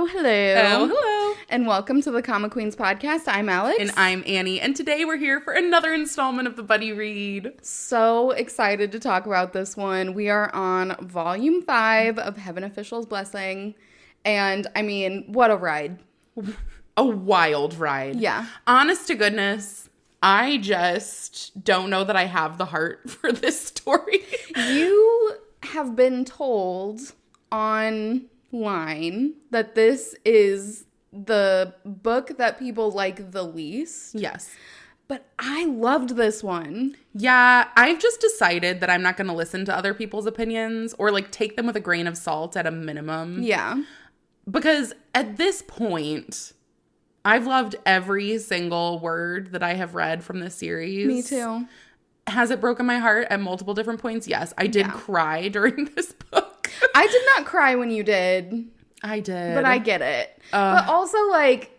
hello. Oh, hello. And welcome to the Comic Queens podcast. I'm Alex. And I'm Annie. And today we're here for another installment of the Buddy Read. So excited to talk about this one. We are on volume 5 of Heaven Official's Blessing. And I mean, what a ride. A wild ride. Yeah. Honest to goodness, I just don't know that I have the heart for this story. You have been told online that this is the book that people like the least. Yes. But I loved this one. Yeah, I've just decided that I'm not going to listen to other people's opinions or like take them with a grain of salt at a minimum. Yeah. Because at this point, I've loved every single word that I have read from this series. Me too. Has it broken my heart at multiple different points? Yes. I did cry during this book. I did not cry when you did. I did. But I get it. But also, like,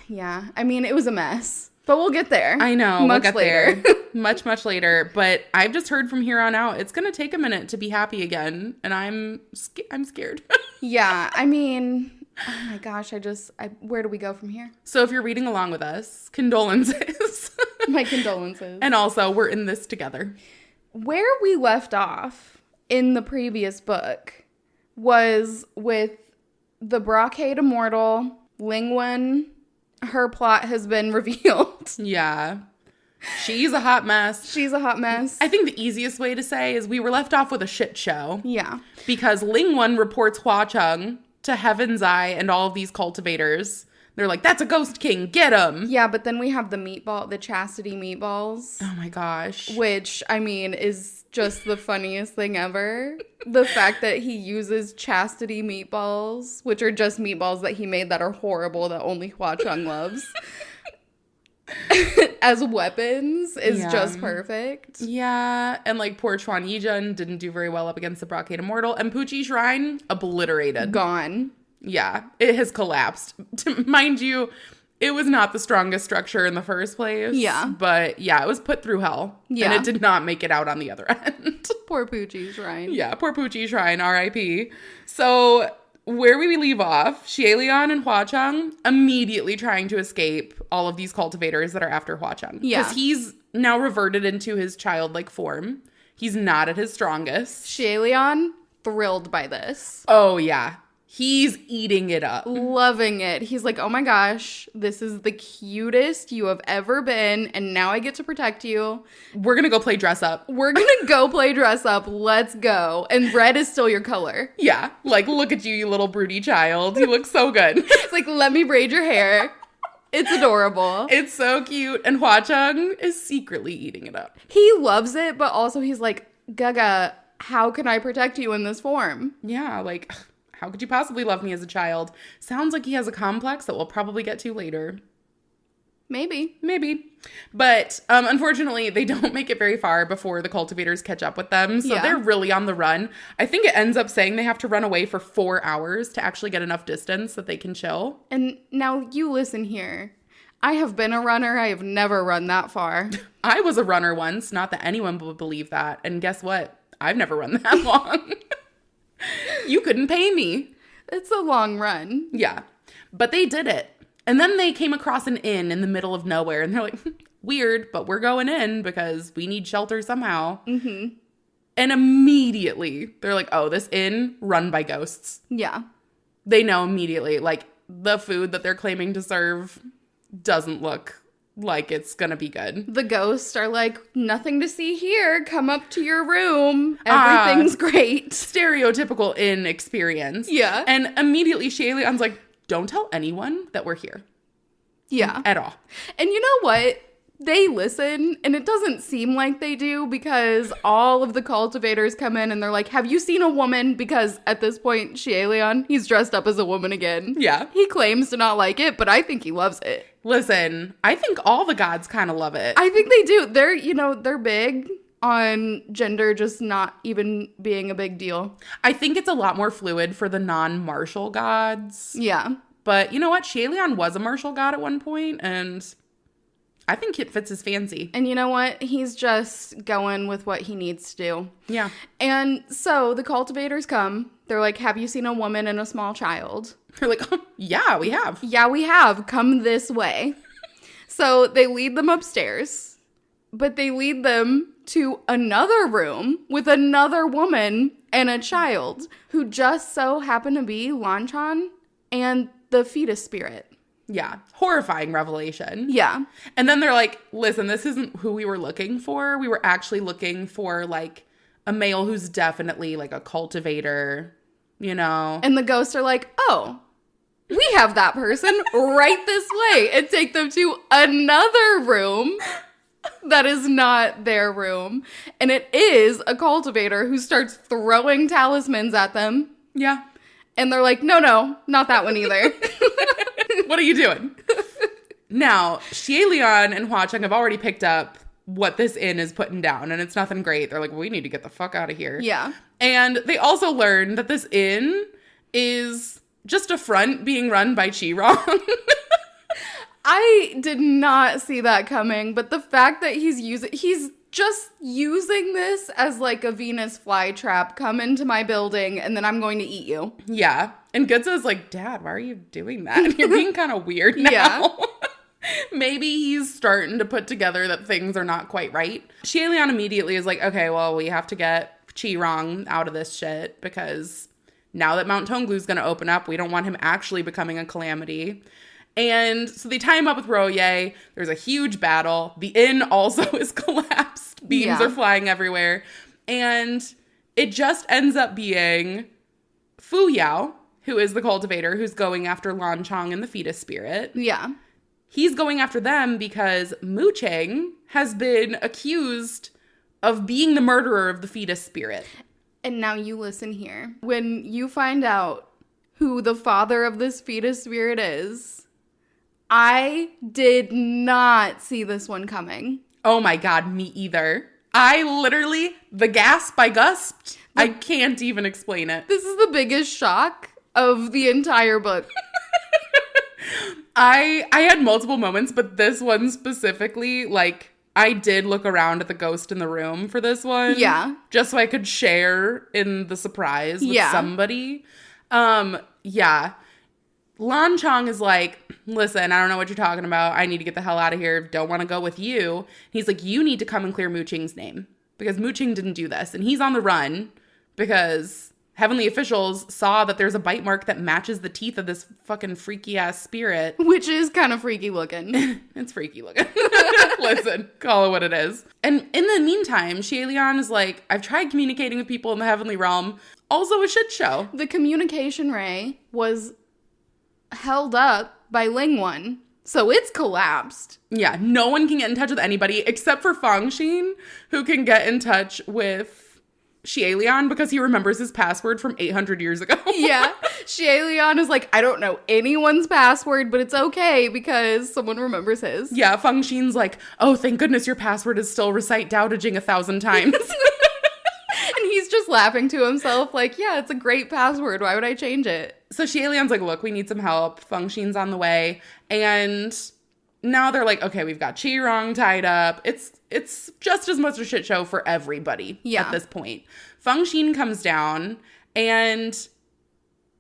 yeah, I mean, it was a mess. But we'll get there. I know. Much we'll get later. there. Much later. But I've just heard from here on out, it's going to take a minute to be happy again. And I'm scared. Yeah, I mean, oh my gosh, where do we go from here? So if you're reading along with us, condolences. My condolences. And also, we're in this together. Where we left off in the previous book was with the Brocade Immortal, Lingwen. Her plot has been revealed. Yeah. She's a hot mess. She's a hot mess. I think the easiest way to say is we were left off with a shit show. Yeah. Because Lingwen reports Hua Chung to Heaven's Eye and all of these cultivators. They're like, that's a ghost king. Get him. Yeah, but then we have the chastity meatballs. Oh my gosh. Which, I mean, is just the funniest thing ever. The fact that he uses chastity meatballs, which are just meatballs that he made that are horrible that only Hua Chung loves, as weapons is just perfect. Yeah, and like poor Chuan Yijun didn't do very well up against the Brocade Immortal. And Pucci Shrine, obliterated. Gone. Yeah, it has collapsed. Mind you, it was not the strongest structure in the first place. Yeah. But yeah, it was put through hell. Yeah. And it did not make it out on the other end. Poor Pucci Shrine. Yeah, poor Pucci Shrine, R.I.P. So where we leave off, Xielian and Hua Chung immediately trying to escape all of these cultivators that are after Hua Chung. Yeah. Because he's now reverted into his childlike form. He's not at his strongest. Xielian, thrilled by this. Oh, yeah. He's eating it up. Loving it. He's like, oh my gosh, this is the cutest you have ever been, and now I get to protect you. We're going to go play dress up. We're going to go play dress up. Let's go. And red is still your color. Yeah. Like, look at you little broody child. You look so good. It's like, let me braid your hair. It's adorable. It's so cute. And Hua Chung is secretly eating it up. He loves it, but also he's like, Gaga, how can I protect you in this form? Yeah, like, how could you possibly love me as a child? Sounds like he has a complex that we'll probably get to later. Maybe. But unfortunately, they don't make it very far before the cultivators catch up with them. So they're really on the run. I think it ends up saying they have to run away for 4 hours to actually get enough distance that they can chill. And now you listen here. I have been a runner. I have never run that far. I was a runner once. Not that anyone would believe that. And guess what? I've never run that long. You couldn't pay me. It's a long run. Yeah. But they did it. And then they came across an inn in the middle of nowhere. And they're like, weird, but we're going in because we need shelter somehow. Mm-hmm. And immediately, they're like, oh, this inn run by ghosts. Yeah. They know immediately. Like, the food that they're claiming to serve doesn't look like it's gonna be good. The ghosts are like, nothing to see here. Come up to your room. Everything's great. Stereotypical inn experience. Yeah. And immediately Xielian's like, don't tell anyone that we're here. Yeah. At all. And you know what? They listen, and it doesn't seem like they do because all of the cultivators come in and they're like, have you seen a woman? Because at this point, Xielian, he's dressed up as a woman again. Yeah. He claims to not like it, but I think he loves it. Listen, I think all the gods kind of love it. I think they do. They're big on gender just not even being a big deal. I think it's a lot more fluid for the non-martial gods. Yeah. But you know what? Xielian was a martial god at one point, and I think it fits his fancy. And you know what? He's just going with what he needs to do. Yeah. And so the cultivators come. They're like, have you seen a woman and a small child? They're like, oh, yeah, we have. Yeah, we have. Come this way. So they lead them upstairs. But they lead them to another room with another woman and a child who just so happen to be Lanchan and the fetus spirit. Yeah. Horrifying revelation. Yeah. And then they're like, listen, this isn't who we were looking for. We were actually looking for, like, a male who's definitely, like, a cultivator, you know? And the ghosts are like, oh, we have that person right this way. And take them to another room that is not their room. And it is a cultivator who starts throwing talismans at them. Yeah. And they're like, no, not that one either. What are you doing? Now, Xie and Hua Cheng have already picked up what this inn is putting down, and it's nothing great. They're like, well, we need to get the fuck out of here. Yeah. And they also learn that this inn is just a front being run by Qirong. I did not see that coming, but the fact that he's just using this as like a Venus flytrap. Come into my building and then I'm going to eat you. Yeah. And Goodza's like, Dad, why are you doing that? You're being kind of weird now. Yeah. Maybe he's starting to put together that things are not quite right. Xie immediately is like, okay, well, we have to get Qirong out of this shit because now that Mount Tonglu's going to open up, we don't want him actually becoming a calamity. And so they tie him up with Roye. There's a huge battle. The inn also is collapsed. Beams are flying everywhere. And it just ends up being Fu Yao, who is the cultivator, who's going after Lan Chang and the fetus spirit. Yeah. He's going after them because Mu Cheng has been accused of being the murderer of the fetus spirit. And now you listen here. When you find out who the father of this fetus spirit is, I did not see this one coming. Oh my God, me either. I literally, the gasp I gasped, I can't even explain it. This is the biggest shock of the entire book. I had multiple moments, but this one specifically, like, I did look around at the ghost in the room for this one. Yeah. Just so I could share in the surprise with somebody. Yeah. Lan Chang is like, listen, I don't know what you're talking about. I need to get the hell out of here. Don't want to go with you. He's like, you need to come and clear Mu Ching's name because Mu Ching didn't do this. And he's on the run because heavenly officials saw that there's a bite mark that matches the teeth of this fucking freaky ass spirit. Which is kind of freaky looking. It's freaky looking. Listen, call it what it is. And in the meantime, Xie Lian is like, I've tried communicating with people in the heavenly realm. Also a shit show. The communication ray was held up by Lingwan, so it's collapsed. Yeah, no one can get in touch with anybody except for Fang Xin, who can get in touch with Xie Lian because he remembers his password from 800 years ago. Yeah, Xie Lian is like, I don't know anyone's password, but it's okay because someone remembers his. Yeah, Fang Xin's like, oh, thank goodness your password is still recite Dao De Jing 1,000 times. And he's just laughing to himself like, yeah, it's a great password. Why would I change it? So Xie Lian's like, look, we need some help. Feng Xin's on the way. And now they're like, okay, we've got Qirong tied up. It's just as much a shit show for everybody at this point. Feng Xin comes down, and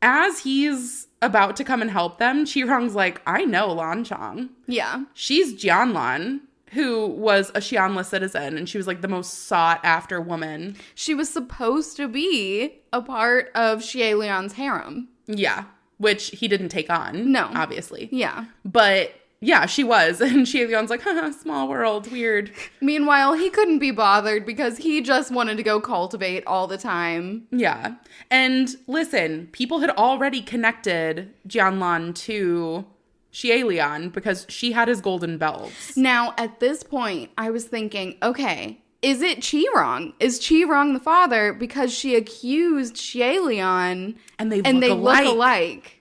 as he's about to come and help them, Qirong's like, I know Lan Chang. Yeah. She's Jianlan, who was a Xianla citizen, and she was like the most sought after woman. She was supposed to be a part of Xie Lian's harem. Yeah, which he didn't take on. No. Obviously. Yeah. But yeah, she was. And Xie Lian's like, haha, small world, weird. Meanwhile, he couldn't be bothered because he just wanted to go cultivate all the time. Yeah. And listen, people had already connected Jianlan to Xie Lian because she had his golden bells. Now, at this point, I was thinking, okay, is it Qirong? Is Qirong the father because she accused Xie Lian and they look alike?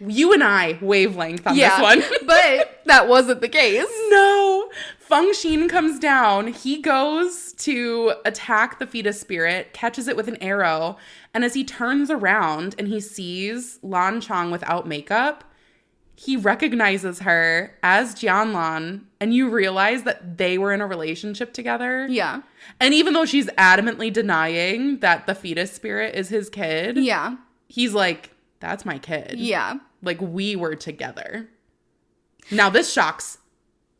You and I wavelength on this one. But that wasn't the case. No. Feng Xin comes down. He goes to attack the fetus spirit, catches it with an arrow, and as he turns around and he sees Lan Chang without makeup, he recognizes her as Jianlan, and you realize that they were in a relationship together. Yeah. And even though she's adamantly denying that the fetus spirit is his kid, yeah, he's like, that's my kid. Yeah. Like, we were together. Now, this shocks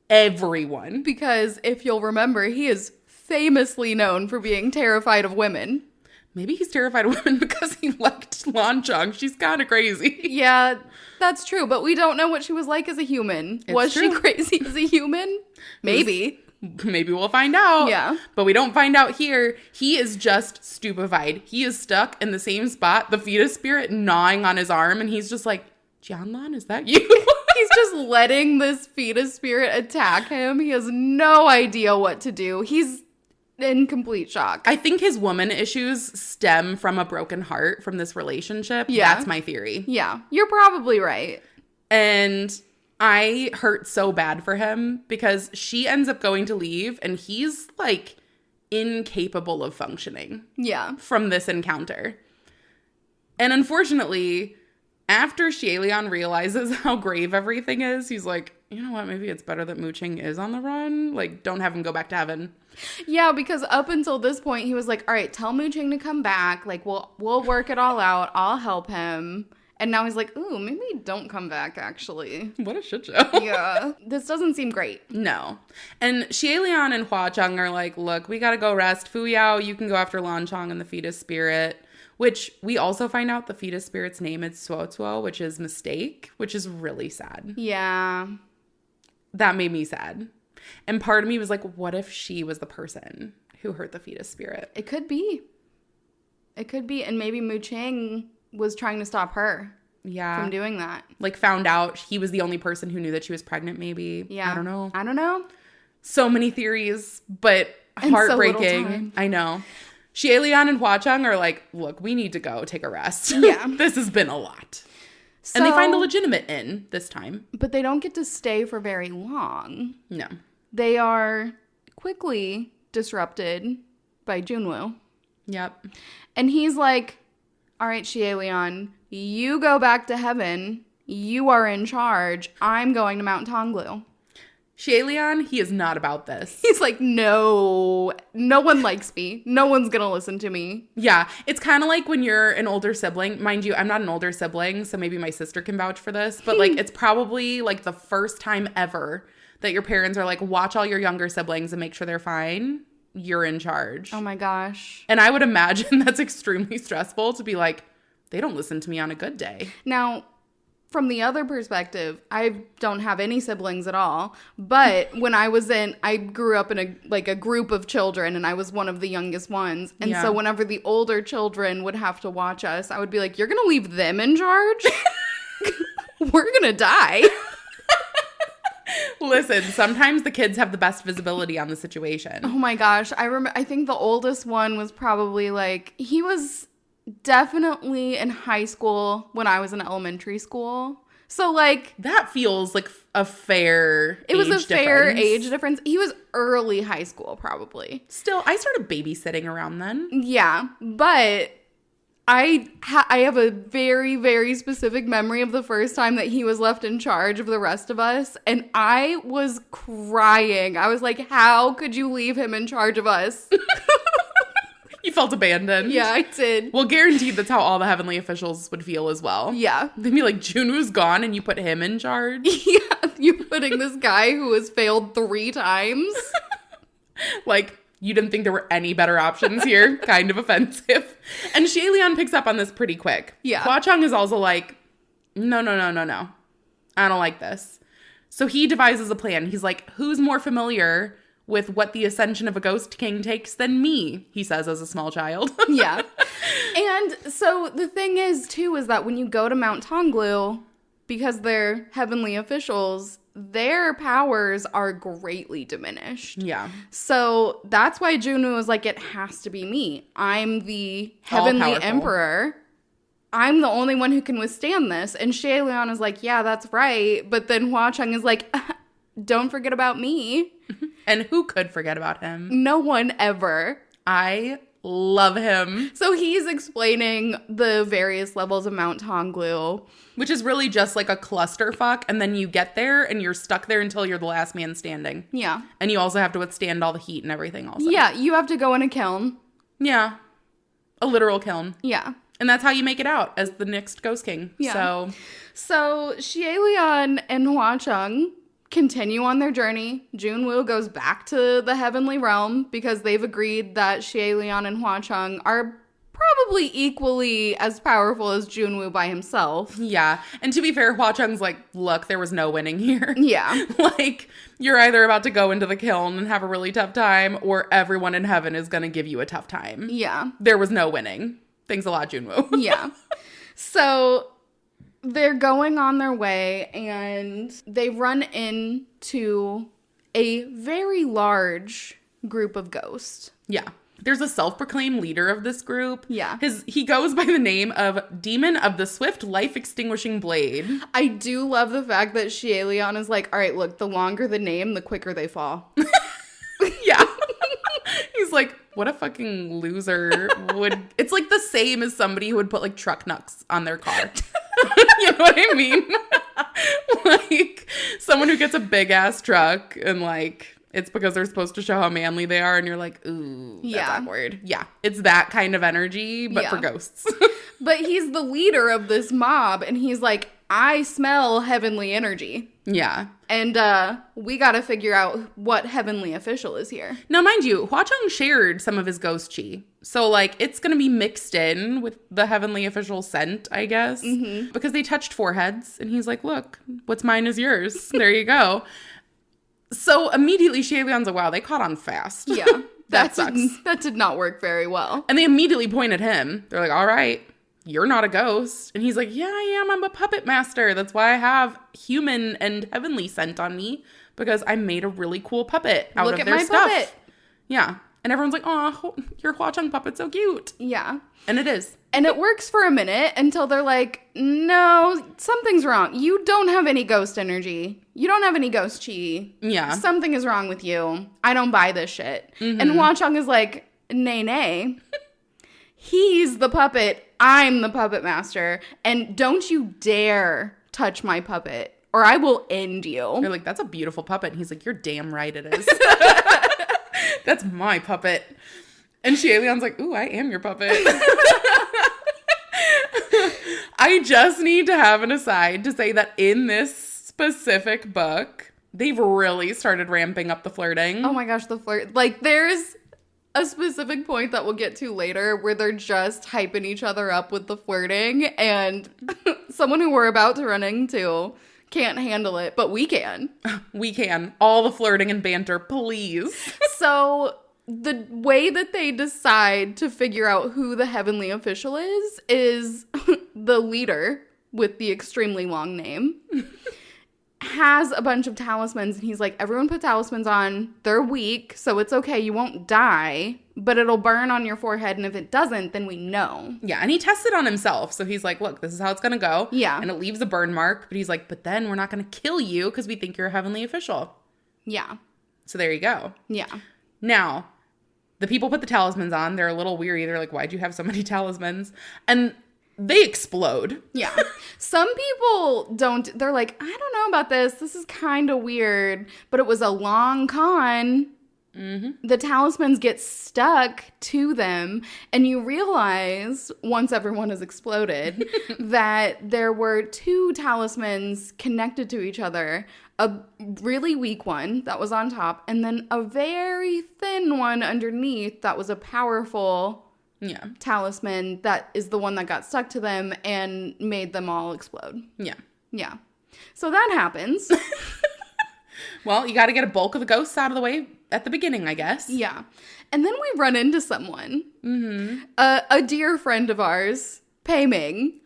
everyone. Because if you'll remember, he is famously known for being terrified of women. Maybe he's terrified of women because he liked Lan Chang. She's kind of crazy. Yeah, that's true. But we don't know what she was like as a human. Was she crazy as a human? Maybe. Maybe we'll find out. Yeah. But we don't find out here. He is just stupefied. He is stuck in the same spot, the fetus spirit gnawing on his arm. And he's just like, Jianlan, is that you? He's just letting this fetus spirit attack him. He has no idea what to do. He's in complete shock. I think his woman issues stem from a broken heart from this relationship. Yeah. That's my theory. Yeah, you're probably right. And I hurt so bad for him because she ends up going to leave and he's like incapable of functioning. Yeah. From this encounter. And unfortunately, after Xielian realizes how grave everything is, he's like, you know what, maybe it's better that Mu Qing is on the run. Like, don't have him go back to heaven. Yeah, because up until this point, he was like, all right, tell Mu Qing to come back. Like, we'll work it all out. I'll help him. And now he's like, ooh, maybe don't come back, actually. What a shit show. Yeah. This doesn't seem great. No. And Xielian and Hua Cheng are like, look, we gotta go rest. Fu Yao, you can go after Lan Chang and the fetus spirit. Which we also find out the fetus spirit's name is Suo Tuo, which is mistake, which is really sad. Yeah. That made me sad. And part of me was like, what if she was the person who hurt the fetus spirit? It could be. It could be. And maybe Mu Qing was trying to stop her from doing that. Like, found out he was the only person who knew that she was pregnant, maybe. Yeah. I don't know. So many theories, but heartbreaking. I know. Xielian and Hua Cheng are like, look, we need to go take a rest. Yeah. This has been a lot. So, and they find a legitimate inn this time. But they don't get to stay for very long. No. They are quickly disrupted by Junwoo. Yep. And he's like, all right, Xielian, you go back to heaven. You are in charge. I'm going to Mount Tonglu. Xielian, he is not about this. He's like, no one likes me. No one's going to listen to me. Yeah. It's kind of like when you're an older sibling. Mind you, I'm not an older sibling, so maybe my sister can vouch for this. But like, it's probably like the first time ever that your parents are like, watch all your younger siblings and make sure they're fine. You're in charge. Oh my gosh. And I would imagine that's extremely stressful to be like, they don't listen to me on a good day. Now, from the other perspective, I don't have any siblings at all. But when I grew up in a group of children and I was one of the youngest ones. And so whenever the older children would have to watch us, I would be like, you're going to leave them in charge? We're going to die. Listen, sometimes the kids have the best visibility on the situation. Oh my gosh. I think the oldest one was probably like, he was definitely in high school when I was in elementary school. So like, that feels like a fair it was a fair age difference. He was early high school probably. Still, I started babysitting around then. Yeah, but I have a very, very specific memory of the first time that he was left in charge of the rest of us. And I was crying. I was like, how could you leave him in charge of us? You felt abandoned. Yeah, I did. Well, guaranteed that's how all the heavenly officials would feel as well. Yeah. They'd be like, Junwoo's gone and you put him in charge? Yeah, you're putting this guy who has failed 3 times. Like, you didn't think there were any better options here? Kind of offensive. And Xielian picks up on this pretty quick. Yeah. Hua Cheng is also like, no. I don't like this. So he devises a plan. He's like, who's more familiar with what the ascension of a ghost king takes than me, he says as a small child. Yeah. And so the thing is, too, is that when you go to Mount Tonglu, because they're heavenly officials, their powers are greatly diminished. Yeah. So that's why Junwoo was like, it has to be me. I'm the heavenly emperor. I'm the only one who can withstand this. And Xielian is like, yeah, that's right. But then Hua Cheng is like, don't forget about me. And who could forget about him? No one ever. I Love him. So he's explaining the various levels of Mount Tonglu. Which is really just like a clusterfuck, and then you get there and you're stuck there until you're the last man standing. Yeah. And you also have to withstand all the heat and everything also. Yeah, you have to go in a kiln. Yeah. A literal kiln. Yeah. And that's how you make it out as the next Ghost King. Yeah. So Xie and Hua Cheng continue on their journey. Junwoo goes back to the heavenly realm because they've agreed that Xie and Hua Cheng are probably equally as powerful as Junwoo by himself. Yeah. And to be fair, Hua Cheng's like, look, there was no winning here. Yeah. Like, you're either about to go into the kiln and have a really tough time, or everyone in heaven is going to give you a tough time. Yeah. There was no winning. Thanks a lot, Junwoo. Yeah. So they're going on their way and they run into a very large group of ghosts. Yeah. There's a self-proclaimed leader of this group. Yeah. He goes by the name of Demon of the Swift Life-Extinguishing Blade. I do love the fact that Xie is like, all right, look, the longer the name, the quicker they fall. Yeah. He's like, what a fucking loser would... It's like the same as somebody who would put like truck nuts on their car. You know what I mean? Like someone who gets a big ass truck and like... It's because they're supposed to show how manly they are, and you're like, ooh, that's awkward. Yeah, it's that kind of energy, but for ghosts. But he's the leader of this mob, and he's like, I smell heavenly energy. Yeah. And we got to figure out what heavenly official is here. Now, mind you, Hua Cheng shared some of his ghost chi. So, like, it's going to be mixed in with the heavenly official scent, I guess. Mm-hmm. Because they touched foreheads, and he's like, look, what's mine is yours. There you go. So immediately Xie Lian's like, wow, they caught on fast. Yeah. That sucks. That did not work very well. And they immediately point at him. They're like, all right, you're not a ghost. And he's like, yeah, I am. I'm a puppet master. That's why I have human and heavenly scent on me, because I made a really cool puppet out of their stuff. Puppet. Yeah. And everyone's like, oh, your Hua Cheng puppet's so cute. Yeah. And it is. And it works for a minute until they're like, no, something's wrong. You don't have any ghost energy. You don't have any ghost chi. Yeah. Something is wrong with you. I don't buy this shit. Mm-hmm. And Hua Cheng is like, nay. He's the puppet. I'm the puppet master. And don't you dare touch my puppet or I will end you. You're like, that's a beautiful puppet. And he's like, you're damn right it is. That's my puppet. And Xie Lian's like, ooh, I am your puppet. I just need to have an aside to say that in this specific book, they've really started ramping up the flirting. Oh my gosh, the flirt. Like, there's a specific point that we'll get to later where they're just hyping each other up with the flirting, and someone who we're about to run into can't handle it, but we can. We can. All the flirting and banter, please. So the way that they decide to figure out who the heavenly official is the leader with the extremely long name has a bunch of talismans, and he's like, everyone put talismans on. They're weak, so it's okay. You won't die, but it'll burn on your forehead, and if it doesn't, then we know. Yeah, and he tested on himself, so he's like, look, this is how it's gonna go. Yeah. And it leaves a burn mark, but he's like, but then we're not gonna kill you because we think you're a heavenly official. Yeah. So there you go. Yeah. Now, the people put the talismans on. They're a little weary. They're like, why'd you have so many talismans? And they explode. Yeah. Some people don't. They're like, I don't know about this. This is kind of weird. But it was a long con. Mm-hmm. The talismans get stuck to them. And you realize, once everyone has exploded, that there were two talismans connected to each other. A really weak one that was on top, and then a very thin one underneath that was a powerful talisman that is the one that got stuck to them and made them all explode. Yeah. Yeah. So that happens. Well, you got to get a bulk of the ghosts out of the way at the beginning, I guess. Yeah. And then we run into someone. Mm-hmm. A dear friend of ours, Pei Ming.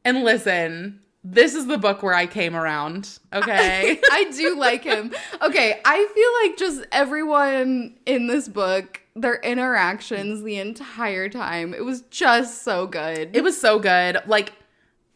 And listen, this is the book where I came around, okay? I do like him. Okay, I feel like just everyone in this book, their interactions the entire time, it was just so good. It was so good. Like,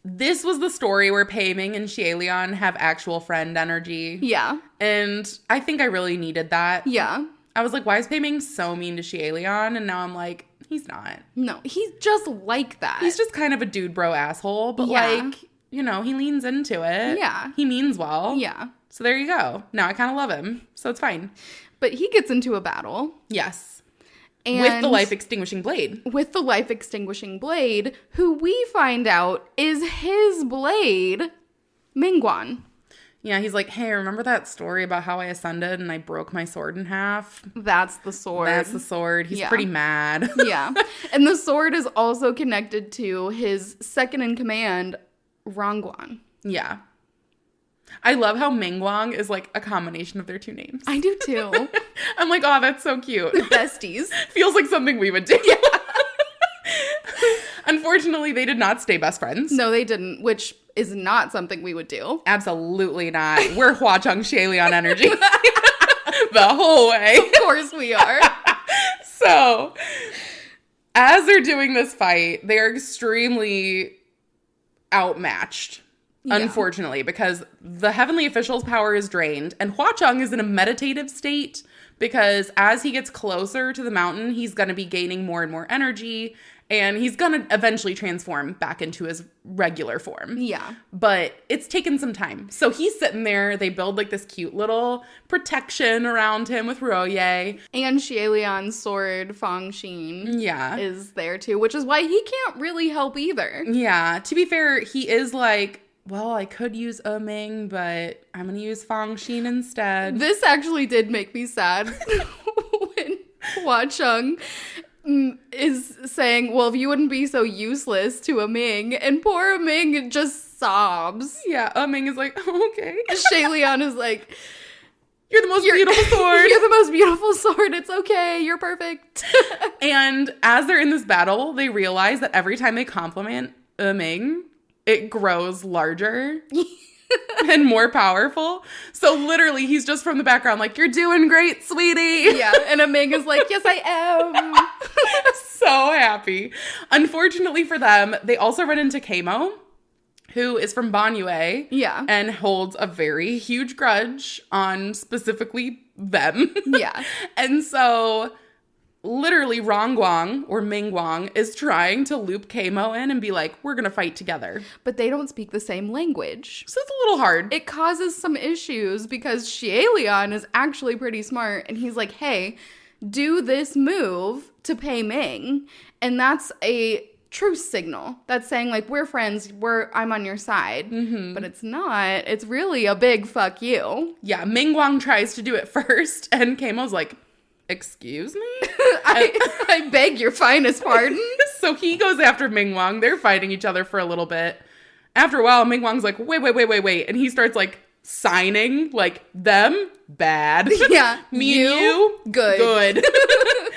this was the story where Pei Ming and Xie Lian have actual friend energy. Yeah. And I think I really needed that. Yeah. I was like, why is Pei Ming so mean to Xie Lian? And now I'm like, He's not. No, he's just like that. He's just kind of a dude bro asshole, but like, you know, he leans into it. Yeah. He means well. Yeah. So there you go. Now I kind of love him. So it's fine. But he gets into a battle. Yes. And with the life extinguishing blade. With the life extinguishing blade, who we find out is his blade, Mingguan. Yeah, he's like, hey, remember that story about how I ascended and I broke my sword in half? That's the sword. That's the sword. He's pretty mad. Yeah. And the sword is also connected to his second in command, Rongguan. Yeah. I love how Mingguang is like a combination of their two names. I do too. I'm like, oh, that's so cute. Besties. Feels like something we would do. Yeah. Unfortunately, they did not stay best friends. No, they didn't, which is not something we would do. Absolutely not. We're Hua Chung Shailian energy the whole way. Of course we are. So, as they're doing this fight, they're extremely outmatched. Yeah. Unfortunately, because the heavenly official's power is drained, and Hua Chung is in a meditative state because as he gets closer to the mountain, he's going to be gaining more and more energy, and he's going to eventually transform back into his regular form. Yeah. But it's taken some time. So he's sitting there. They build like this cute little protection around him with Roye. And Xielian's sword, Fang Xin, yeah, is there too, which is why he can't really help either. Yeah. To be fair, he is like, well, I could use Ming, but I'm going to use Fang Xin instead. This actually did make me sad when Hua Chung is saying, well, if you wouldn't be so useless to Ming, and poor Ming just sobs. Yeah, Ming is like, oh, okay. Xielian is like, you're the most beautiful sword. You're the most beautiful sword. It's okay. You're perfect. And as they're in this battle, they realize that every time they compliment Ming, it grows larger and more powerful. So literally, he's just from the background like, you're doing great, sweetie. Yeah, and Ming is like, yes, I am. So happy. Unfortunately for them, they also run into Kamo, who is from Banyue. Yeah. And holds a very huge grudge on specifically them. Yeah. And so literally Rongguang or Mingguang is trying to loop Kamo in and be like, we're going to fight together. But they don't speak the same language. So it's a little hard. It causes some issues because Xielian is actually pretty smart. And he's like, hey, do this move to pay Ming. And that's a truce signal. That's saying like, we're friends. I'm on your side. Mm-hmm. But it's not. It's really a big fuck you. Yeah. Mingguang tries to do it first. And Kamo's like, excuse me? I beg your finest pardon. So he goes after Mingguang. They're fighting each other for a little bit. After a while, Mingguang's like, wait. And he starts like signing like them bad. Yeah. Me and you good.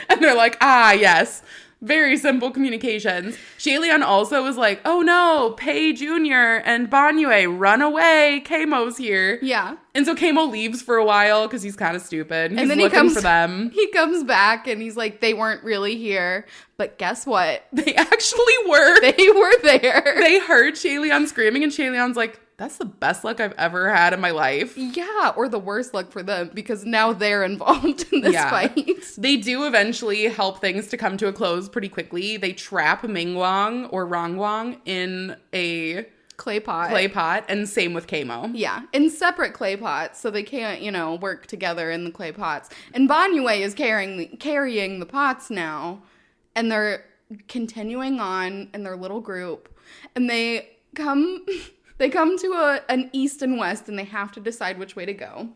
And they're like, ah, yes. Very simple communications. Xielian also was like, oh no, Pei Jr. and Banyue, run away. Kamo's here. Yeah. And so Kamo leaves for a while because he's kind of stupid. He's and then looking for them. He comes back and he's like, they weren't really here. But guess what? They actually were. They were there. They heard Xielian screaming and Xielian's like, that's the best luck I've ever had in my life. Yeah, or the worst luck for them because now they're involved in this fight. They do eventually help things to come to a close pretty quickly. They trap Mingguang or Rongguang in a clay pot, and same with Kamo. Yeah, in separate clay pots, so they can't, work together in the clay pots. And Banyue is carrying the pots now, and they're continuing on in their little group, and they come to an east and west, and they have to decide which way to go.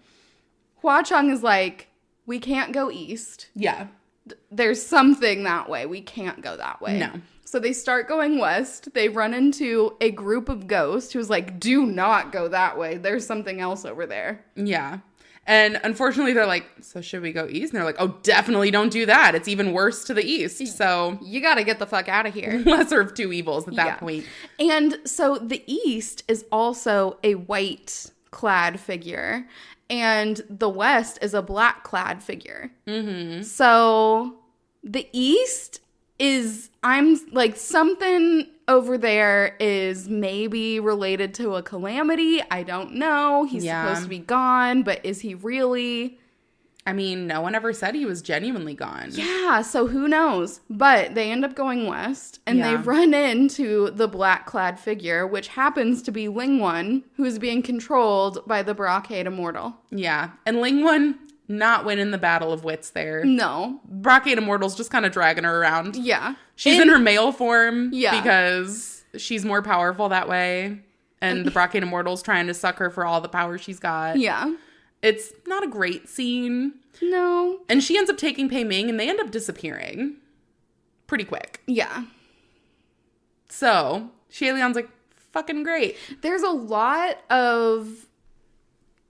Hua Chung is like, we can't go east. Yeah. There's something that way. We can't go that way. No. So they start going west. They run into a group of ghosts who's like, do not go that way. There's something else over there. Yeah. And unfortunately, they're like, so should we go east? And they're like, oh, definitely don't do that. It's even worse to the east. So you got to get the fuck out of here. Lesser of two evils at that point. And so the east is also a white clad figure. And the west is a black clad figure. Mm-hmm. So the east is, I'm like, something over there is maybe related to a calamity. I don't know. He's supposed to be gone, but is he really? I mean, no one ever said he was genuinely gone. Yeah, so who knows? But they end up going west, and they run into the black-clad figure, which happens to be Lingwon, who is being controlled by the Brocade Immortal. Yeah, and Lingwon not winning the battle of wits there. No. Brocade Immortal's just kind of dragging her around. Yeah. She's in her male form because she's more powerful that way, and the Brocade Immortal's trying to suck her for all the power she's got. Yeah. It's not a great scene. No. And she ends up taking Pei Ming, and they end up disappearing pretty quick. Yeah. So, Xie Lian's like, fucking great. There's a lot of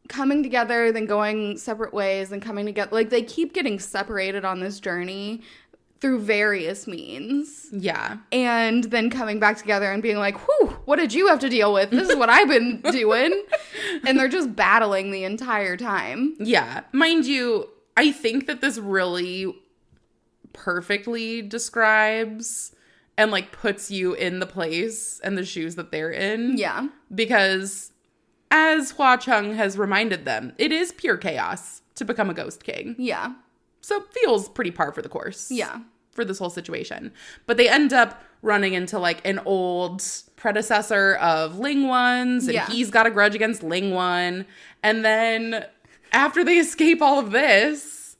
coming together, then going separate ways, then coming together. Like, they keep getting separated on this journey through various means. Yeah. And then coming back together and being like, whew, what did you have to deal with? This is what I've been doing. And they're just battling the entire time. Yeah. Mind you, I think that this really perfectly describes and, like, puts you in the place and the shoes that they're in. Yeah. Because, as Hua Chung has reminded them, it is pure chaos to become a ghost king. Yeah. So it feels pretty par for the course. Yeah. For this whole situation. But they end up running into, like, an old predecessor of Lingwon's, and he's got a grudge against Lingwon. And then after they escape all of this,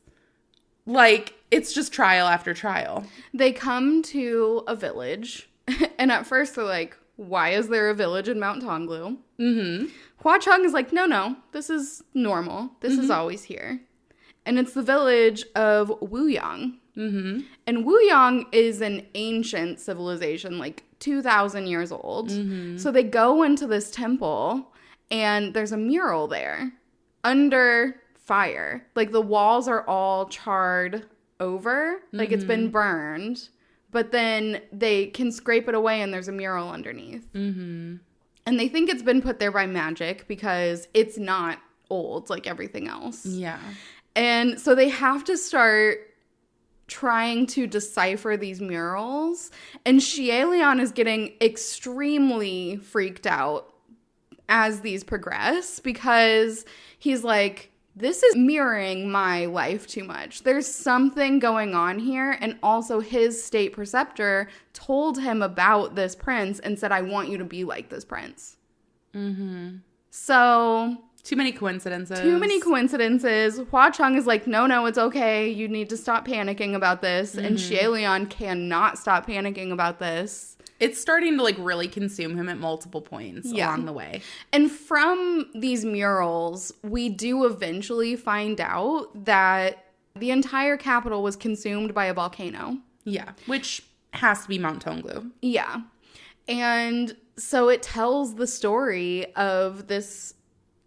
like, it's just trial after trial. They come to a village, and at first they're like, why is there a village in Mount Tonglu? Mm-hmm. Hua Chung is like, no, this is normal. This is always here. And it's the village of Wuyang. Mm-hmm. And Wuyang is an ancient civilization, like 2,000 years old. Mm-hmm. So they go into this temple, and there's a mural there under fire. Like, the walls are all charred over. Like, it's been burned. But then they can scrape it away, and there's a mural underneath. Mm-hmm. And they think it's been put there by magic because it's not old like everything else. Yeah. And so they have to start trying to decipher these murals. And Xie Lian is getting extremely freaked out as these progress because he's like, this is mirroring my life too much. There's something going on here. And also his state preceptor told him about this prince and said, I want you to be like this prince. Mm-hmm. So... Too many coincidences. Hua Chung is like, no, it's okay. You need to stop panicking about this. And Xie Lian cannot stop panicking about this. It's starting to, like, really consume him at multiple points along the way. And from these murals, we do eventually find out that the entire capital was consumed by a volcano. Yeah, which has to be Mount Tonglu. Yeah. And so it tells the story of this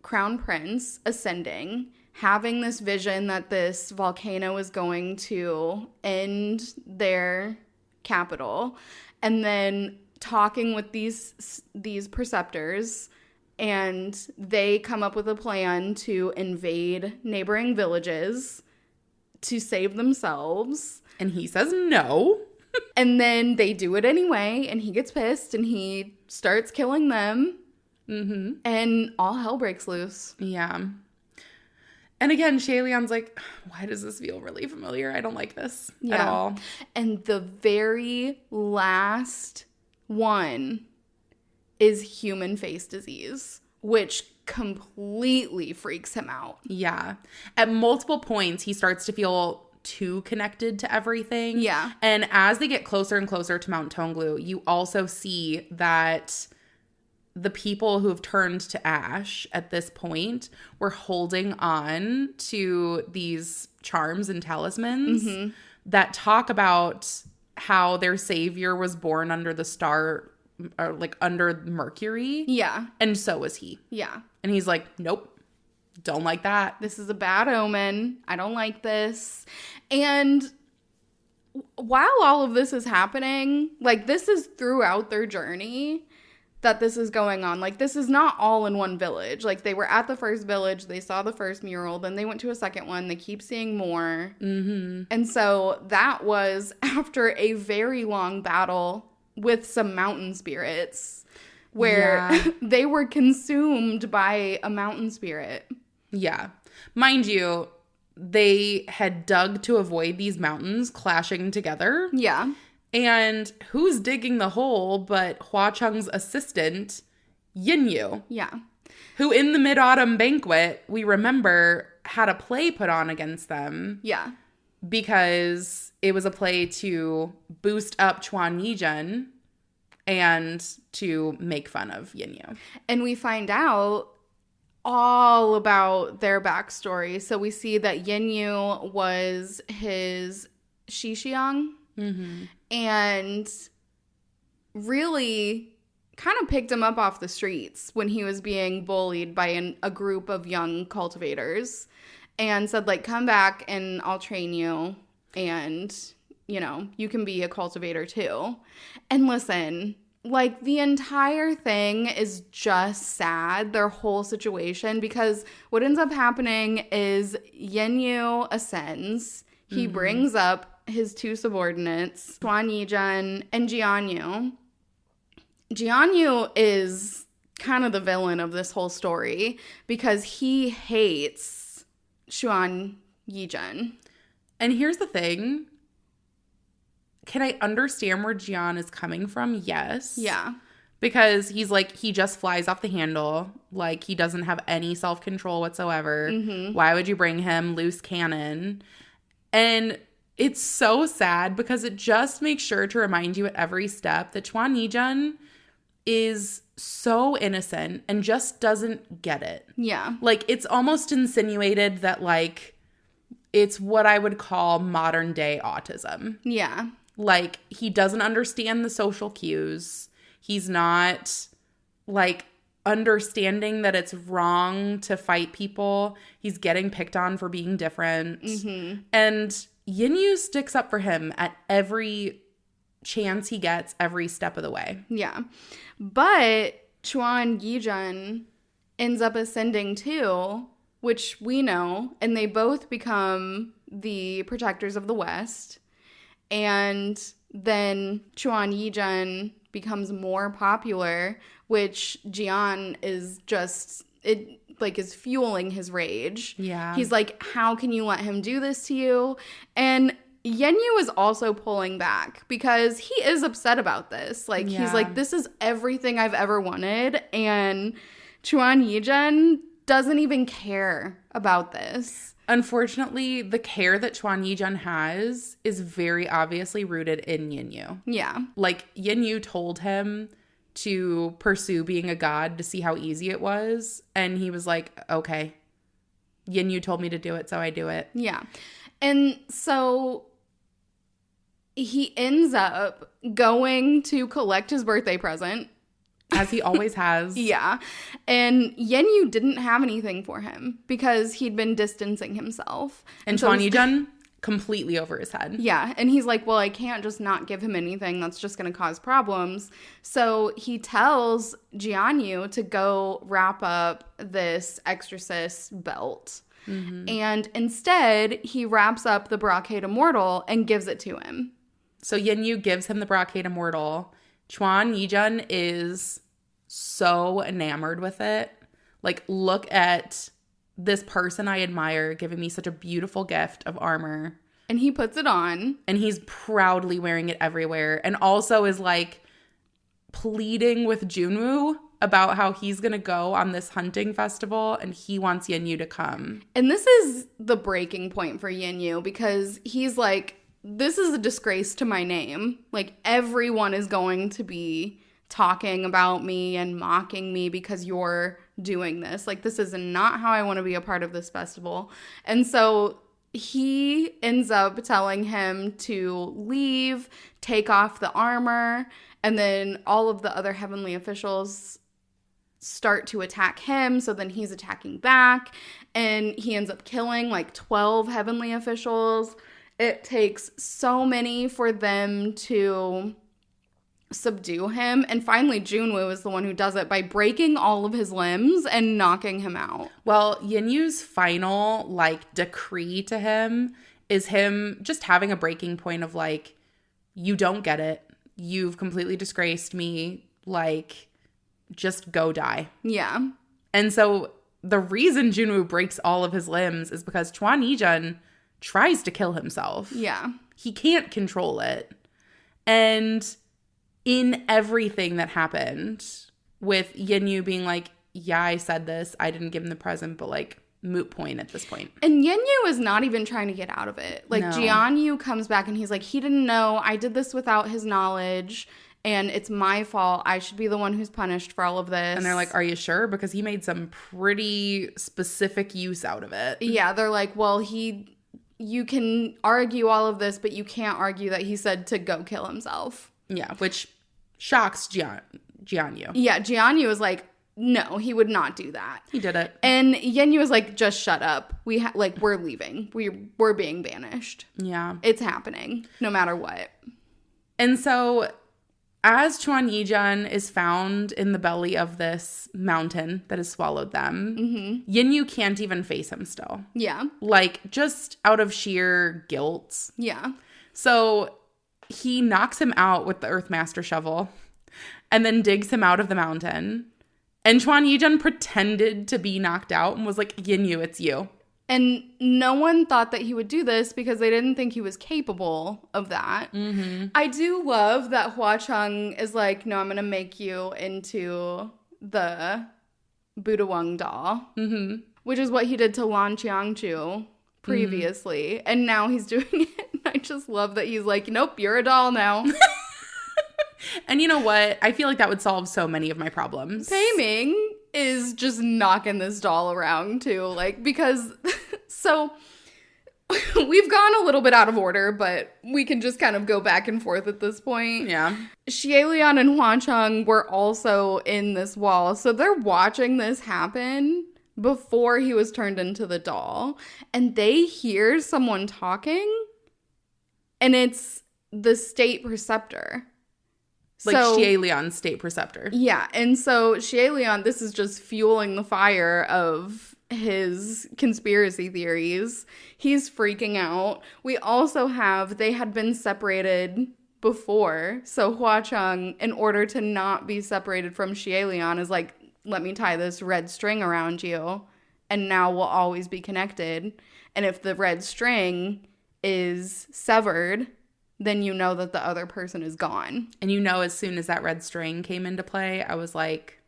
crown prince ascending, having this vision that this volcano is going to end their capital, and then talking with these preceptors, and they come up with a plan to invade neighboring villages to save themselves. And he says no. And then they do it anyway, and he gets pissed, and he starts killing them. Mm-hmm. And all hell breaks loose. Yeah. And again, Xie Lian's like, why does this feel really familiar? I don't like this at all. And the very last one is human face disease, which completely freaks him out. Yeah. At multiple points, he starts to feel too connected to everything. Yeah. And as they get closer and closer to Mount Tonglu, you also see that the people who have turned to ash at this point were holding on to these charms and talismans that talk about how their savior was born under the star, or like under Mercury. Yeah. And so was he. Yeah. And he's like, nope, don't like that. This is a bad omen. I don't like this. And while all of this is happening, like, this is throughout their journey that this is going on. Like, this is not all in one village. Like, they were at the first village, they saw the first mural, then they went to a second one, they keep seeing more. Mm-hmm. And so that was after a very long battle with some mountain spirits where they were consumed by a mountain spirit. Yeah. Mind you, they had dug to avoid these mountains clashing together. Yeah. And who's digging the hole but Hua Cheng's assistant, Yin Yu? Yeah. Who in the Mid-Autumn Banquet, we remember, had a play put on against them. Yeah. Because it was a play to boost up Chuan Yizhen and to make fun of Yin Yu. And we find out all about their backstory. So we see that Yin Yu was his Shixiang and really kind of picked him up off the streets when he was being bullied by a group of young cultivators and said, like, come back and I'll train you and, you know, you can be a cultivator too. And listen, like, the entire thing is just sad, their whole situation, because what ends up happening is Yin Yu ascends. He brings up his two subordinates, Chuan Yizhen and Jian Yu. Jian Yu is kind of the villain of this whole story because he hates Chuan Yizhen. And here's the thing. Can I understand where Jian is coming from? Yes. Yeah. Because he's like, he just flies off the handle. Like, he doesn't have any self-control whatsoever. Why would you bring him? Loose cannon. And it's so sad because it just makes sure to remind you at every step that Chuan Yizhen is so innocent and just doesn't get it. Yeah. Like, it's almost insinuated that, like, it's what I would call modern day autism. Yeah. Like, he doesn't understand the social cues. He's not, like, understanding that it's wrong to fight people. He's getting picked on for being different. And Yin Yu sticks up for him at every chance he gets, every step of the way. Yeah. But Chuan Yizhen ends up ascending too, which we know, and they both become the protectors of the West. And then Chuan Yizhen becomes more popular, which Jian is just, it like is fueling his rage. Yeah. He's like, how can you let him do this to you? And Yen Yu is also pulling back because he is upset about this. Like, he's like, this is everything I've ever wanted. And Chuan Yizhen doesn't even care about this. Unfortunately, the care that Chuan Yizhen has is very obviously rooted in Yin Yu. Yeah. Like, Yin Yu told him to pursue being a god to see how easy it was. And he was like, okay, Yin Yu told me to do it, so I do it. Yeah. And so he ends up going to collect his birthday present. As he always has. Yeah. And Yen Yu didn't have anything for him because he'd been distancing himself. And Chuan Yizhen completely over his head. Yeah. And he's like, well, I can't just not give him anything. That's just going to cause problems. So he tells Jian Yu to go wrap up this exorcist belt. Mm-hmm. And instead, he wraps up the Brocade Immortal and gives it to him. So Yin Yu gives him the Brocade Immortal. Chuan Yizhen is so enamored with it. Like, look at this person I admire giving me such a beautiful gift of armor. And he puts it on. And he's proudly wearing it everywhere. And also is like pleading with Junwoo about how he's going to go on this hunting festival and he wants Yin Yu to come. And this is the breaking point for Yin Yu because he's like, this is a disgrace to my name. Like, everyone is going to be talking about me and mocking me because you're doing this. Like, this is not how I want to be a part of this festival. And so he ends up telling him to leave, take off the armor, and then all of the other heavenly officials start to attack him. So then he's attacking back, and he ends up killing like 12 heavenly officials. It takes so many for them to subdue him. And finally, Junwoo is the one who does it by breaking all of his limbs and knocking him out. Well, Yin Yu's final, like, decree to him is him just having a breaking point of, like, you don't get it. You've completely disgraced me. Like, just go die. Yeah. And so the reason Junwoo breaks all of his limbs is because Chwan Yi-jun tries to kill himself. Yeah. He can't control it. And in everything that happened, with Yin-yu being like, yeah, I said this, I didn't give him the present, but like, moot point at this point. And Yin-yu is not even trying to get out of it. Like, no. Jian-yu comes back and he's like, he didn't know, I did this without his knowledge, and it's my fault. I should be the one who's punished for all of this. And they're like, are you sure? Because he made some pretty specific use out of it. Yeah, they're like, well, you can argue all of this, but you can't argue that he said to go kill himself. Yeah, which shocks Jian-yu. Yeah, Jian-yu is like, no, he would not do that. He did it. And Yin-yu is like, just shut up. We're leaving. We're being banished. Yeah. It's happening, no matter what. And so, as Chwan Yi-jun is found in the belly of this mountain that has swallowed them, Yin-yu can't even face him still. Yeah. Like, just out of sheer guilt. Yeah. So, he knocks him out with the Earthmaster shovel and then digs him out of the mountain. And Chwan Yi-jun pretended to be knocked out and was like, Yin-yu, it's you. And no one thought that he would do this because they didn't think he was capable of that. Mm-hmm. I do love that Hua Chung is like, no, I'm going to make you into the Buddha Wang doll. Mm-hmm. Which is what he did to Lan Qiangchu previously. Mm-hmm. And now he's doing it. I just love that he's like, nope, you're a doll now. And you know what? I feel like that would solve so many of my problems. Taiming is just knocking this doll around too. Like, because, so we've gone a little bit out of order, but we can just kind of go back and forth at this point. Yeah. Xie Lian and Hua Chung were also in this wall. So they're watching this happen before he was turned into the doll. And they hear someone talking. And it's the state preceptor. Like Xie Lian's state preceptor. Yeah. And so Xie Lian, this is just fueling the fire of his conspiracy theories. He's freaking out. We also have, they had been separated before. So Hua Chung, in order to not be separated from Xie Lian, is like, let me tie this red string around you. And now we'll always be connected. And if the red string is severed, then you know that the other person is gone. And you know, as soon as that red string came into play, I was like,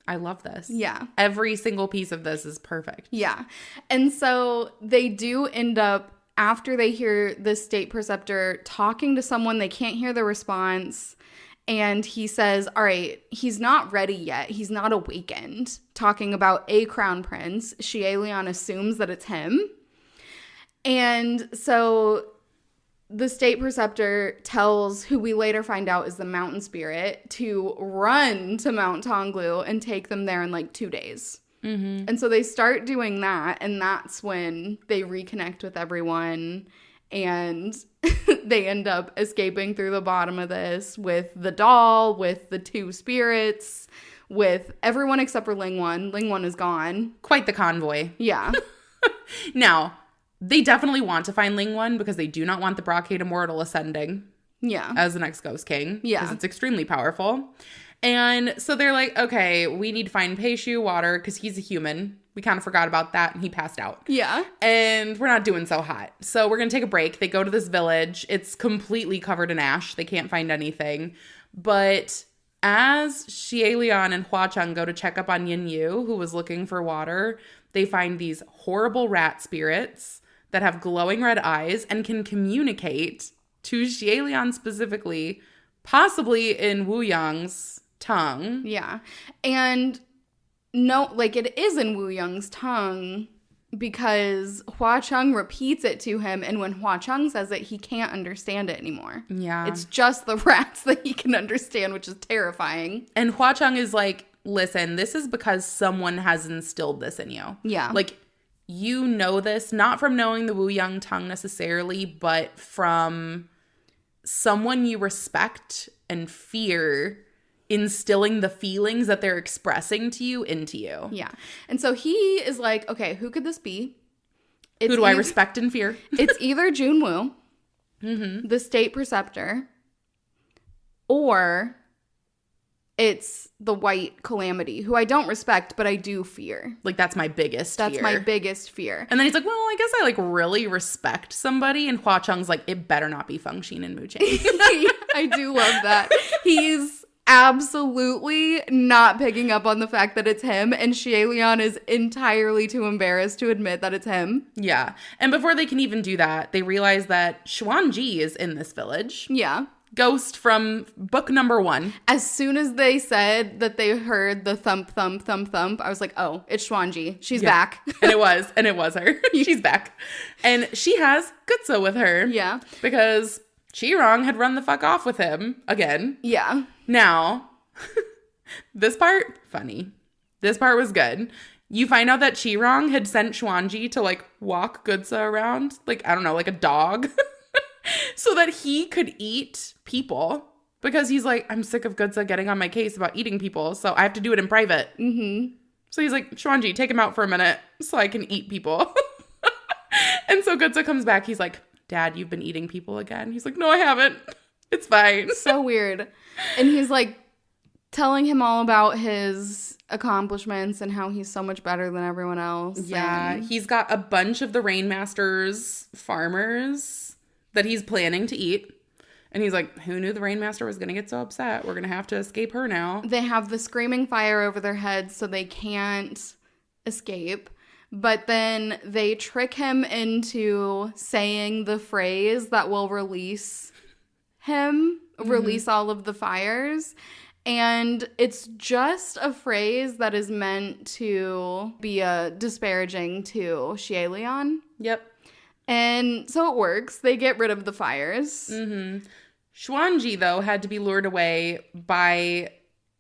I love this. Yeah. Every single piece of this is perfect. Yeah. And so they do end up, after they hear the state preceptor talking to someone, they can't hear the response. And he says, all right, he's not ready yet. He's not awakened. Talking about a crown prince. Xie Lian assumes that it's him. And so the state preceptor tells, who we later find out is the mountain spirit, to run to Mount Tonglu and take them there in like 2 days. Mm-hmm. And so they start doing that, and that's when they reconnect with everyone, and they end up escaping through the bottom of this with the doll, with the two spirits, with everyone except for Lingwan. Lingwan is gone. Quite the convoy. Yeah. Now, they definitely want to find Lingwan because they do not want the Brocade Immortal ascending as the next Ghost King. Yeah. Because it's extremely powerful. And so they're like, okay, we need to find Peishu Water because he's a human. We kind of forgot about that and he passed out. Yeah. And we're not doing so hot. So we're going to take a break. They go to this village. It's completely covered in ash. They can't find anything. But as Xie Lian and Hua Chung go to check up on Yin-yu, who was looking for water, they find these horrible rat spirits that have glowing red eyes and can communicate to Xie Lian specifically, possibly in Wu Yang's tongue. Yeah. And no, like it is in Wu Yang's tongue because Hua Chung repeats it to him, and when Hua Chung says it, he can't understand it anymore. Yeah. It's just the rats that he can understand, which is terrifying. And Hua Chung is like, listen, this is because someone has instilled this in you. Yeah. Like, you know this, not from knowing the Wu Yang tongue necessarily, but from someone you respect and fear instilling the feelings that they're expressing to you into you. Yeah. And so he is like, okay, who could this be? Who do I respect and fear? It's either Junwoo, the state preceptor, or it's the White Calamity, who I don't respect, but I do fear. Like, that's my biggest fear. That's my biggest fear. And then he's like, well, I guess I, like, really respect somebody. And Hua Chung's like, it better not be Feng Xin and Mu Chang. I do love that. He's absolutely not picking up on the fact that it's him, and Xie Lian is entirely too embarrassed to admit that it's him. Yeah. And before they can even do that, they realize that Xuan Ji is in this village. Yeah. Ghost from book number 1. As soon as they said that they heard the thump, thump, thump, thump, I was like, oh, it's Xuan Ji. She's back. And it was her. She's back. And she has Gutsa with her. Yeah. Because Qirong had run the fuck off with him again. Yeah. Now, this part, funny. This part was good. You find out that Qirong had sent Xuanji to, like, walk Gutsa around, like, I don't know, like a dog, so that he could eat people. Because he's like, I'm sick of Gutsa getting on my case about eating people, so I have to do it in private. Mm-hmm. So he's like, Xuanji, take him out for a minute so I can eat people. And so Gutsa comes back. He's like, Dad, you've been eating people again? He's like, no, I haven't. It's fine. So weird. And he's like telling him all about his accomplishments and how he's so much better than everyone else. Yeah. He's got a bunch of the Rainmaster's farmers that he's planning to eat. And he's like, who knew the Rainmaster was going to get so upset? We're going to have to escape her now. They have the screaming fire over their heads so they can't escape. But then they trick him into saying the phrase that will release him, release all of the fires. And it's just a phrase that is meant to be disparaging to Xie Lian. Yep. And so it works. They get rid of the fires. Mm-hmm. Xuanji, though, had to be lured away by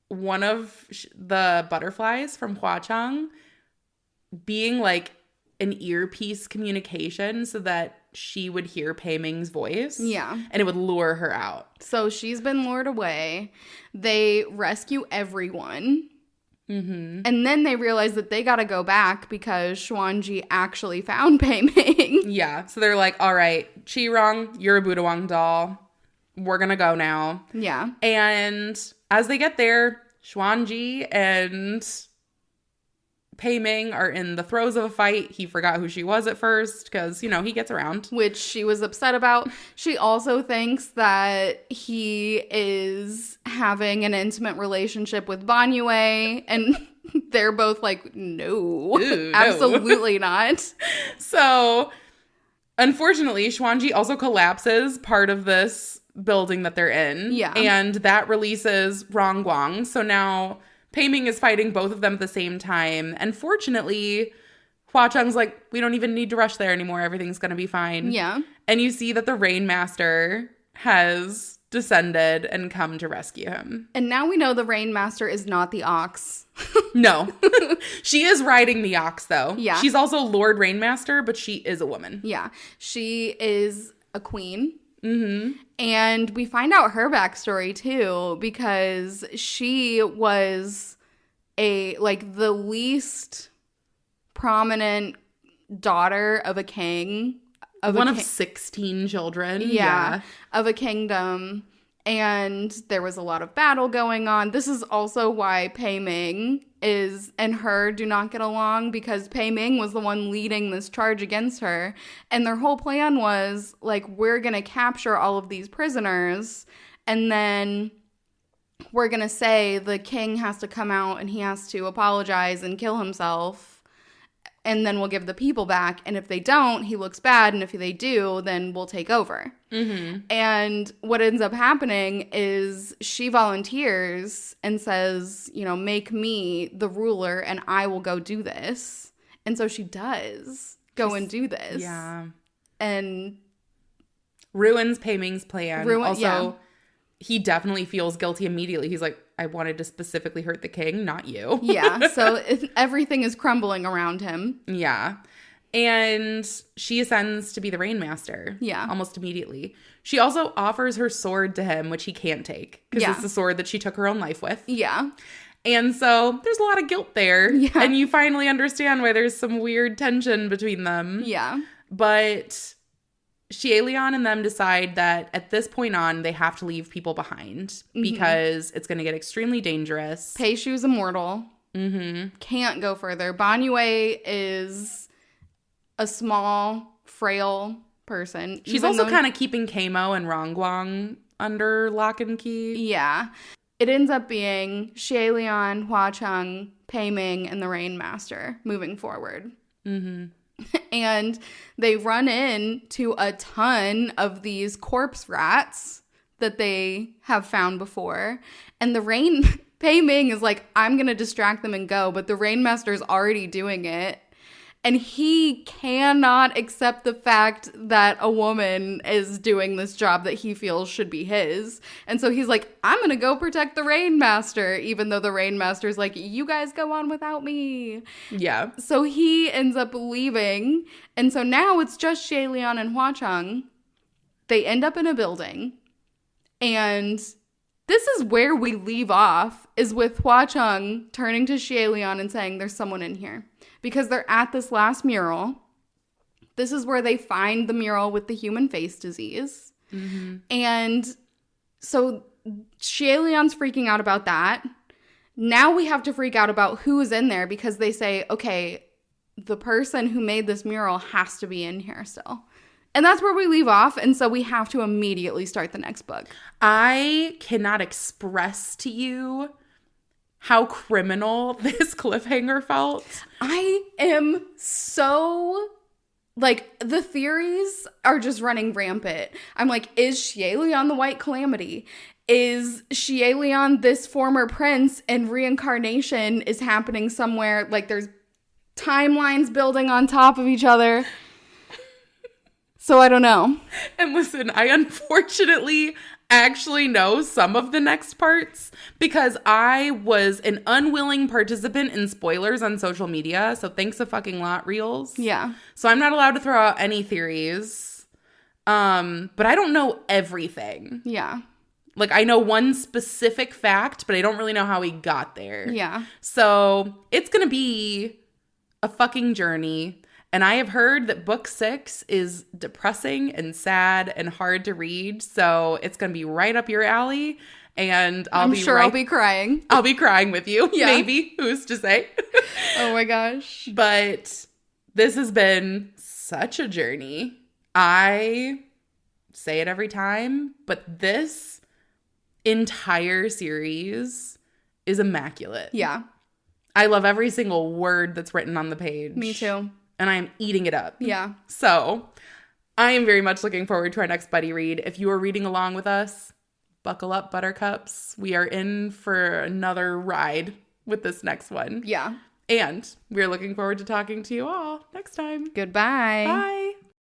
one of the butterflies from Huachang being like an earpiece communication so that she would hear Pei Ming's voice. Yeah. And it would lure her out. So she's been lured away. They rescue everyone. Mm-hmm. And then they realize that they got to go back because Xuanji actually found Pei Ming. Yeah. So they're like, all right, Qirong, you're a Budawang doll. We're going to go now. Yeah. And as they get there, Xuanji and Pei Ming are in the throes of a fight. He forgot who she was at first because, you know, he gets around. Which she was upset about. She also thinks that he is having an intimate relationship with Banyue, and they're both like, no, absolutely not. So, unfortunately, Xuanji also collapses part of this building that they're in. Yeah. And that releases Rongguang. So now Pei Ming is fighting both of them at the same time. And fortunately, Hua Chung's like, we don't even need to rush there anymore. Everything's going to be fine. Yeah. And you see that the Rainmaster has descended and come to rescue him. And now we know the Rainmaster is not the ox. No. She is riding the ox, though. Yeah. She's also Lord Rainmaster, but she is a woman. Yeah. She is a queen. Mm-hmm. And we find out her backstory too, because she was the least prominent daughter of a king. One of 16 children. Yeah. Of a kingdom. And there was a lot of battle going on. This is also why Pei Ming and her do not get along, because Pei Ming was the one leading this charge against her. And their whole plan was, like, we're going to capture all of these prisoners, and then we're going to say the king has to come out and he has to apologize and kill himself. And then we'll give the people back. And if they don't, he looks bad. And if they do, then we'll take over. Mm-hmm. And what ends up happening is she volunteers and says, you know, make me the ruler and I will go do this. And so she does go and do this. Yeah. And ruins Pei Ming's plan. He definitely feels guilty immediately. He's like, I wanted to specifically hurt the king, not you. Yeah, so everything is crumbling around him. Yeah. And she ascends to be the Rainmaster. Yeah. Almost immediately. She also offers her sword to him, which he can't take. Because it's the sword that she took her own life with. Yeah. And so there's a lot of guilt there. Yeah. And you finally understand why there's some weird tension between them. Yeah. But Shieleon and them decide that at this point on, they have to leave people behind because it's going to get extremely dangerous. Peishu's immortal. Can't go further. Banyue is a small, frail person. She's also kind of keeping Kamo and Rongguang under lock and key. Yeah. It ends up being Shieleon, Huacheng, Pei Ming, and the Rainmaster moving forward. And they run into a ton of these corpse rats that they have found before. And Pei Ming is like, I'm going to distract them and go. But the Rainmaster's already doing it. And he cannot accept the fact that a woman is doing this job that he feels should be his. And so he's like, I'm going to go protect the Rainmaster, even though the Rainmaster's like, you guys go on without me. Yeah. So he ends up leaving. And so now it's just Shieleon and Huacheng. They end up in a building. And this is where we leave off, is with Huacheng turning to Shieleon and saying, there's someone in here. Because they're at this last mural. This is where they find the mural with the human face disease. And so Shieleon's freaking out about that. Now we have to freak out about who's in there because they say, okay, the person who made this mural has to be in here still. And that's where we leave off. And so we have to immediately start the next book. I cannot express to you how criminal this cliffhanger felt. I am so, like, the theories are just running rampant. I'm like, is Shieleon the White Calamity? Is Shieleon this former prince and reincarnation is happening somewhere? Like, there's timelines building on top of each other. So I don't know. And listen, I unfortunately actually know some of the next parts because I was an unwilling participant in spoilers on social media. So thanks a fucking lot, Reels. Yeah. So I'm not allowed to throw out any theories. But I don't know everything. Yeah. Like, I know one specific fact, but I don't really know how he got there. Yeah. So it's going to be a fucking journey. And I have heard that book 6 is depressing and sad and hard to read. So it's going to be right up your alley. And I'll be crying. I'll be crying with you. Yeah. Maybe. Who's to say? Oh my gosh. But this has been such a journey. I say it every time, but this entire series is immaculate. Yeah. I love every single word that's written on the page. Me too. And I am eating it up. Yeah. So I am very much looking forward to our next buddy read. If you are reading along with us, buckle up, buttercups. We are in for another ride with this next one. Yeah. And we're looking forward to talking to you all next time. Goodbye. Bye.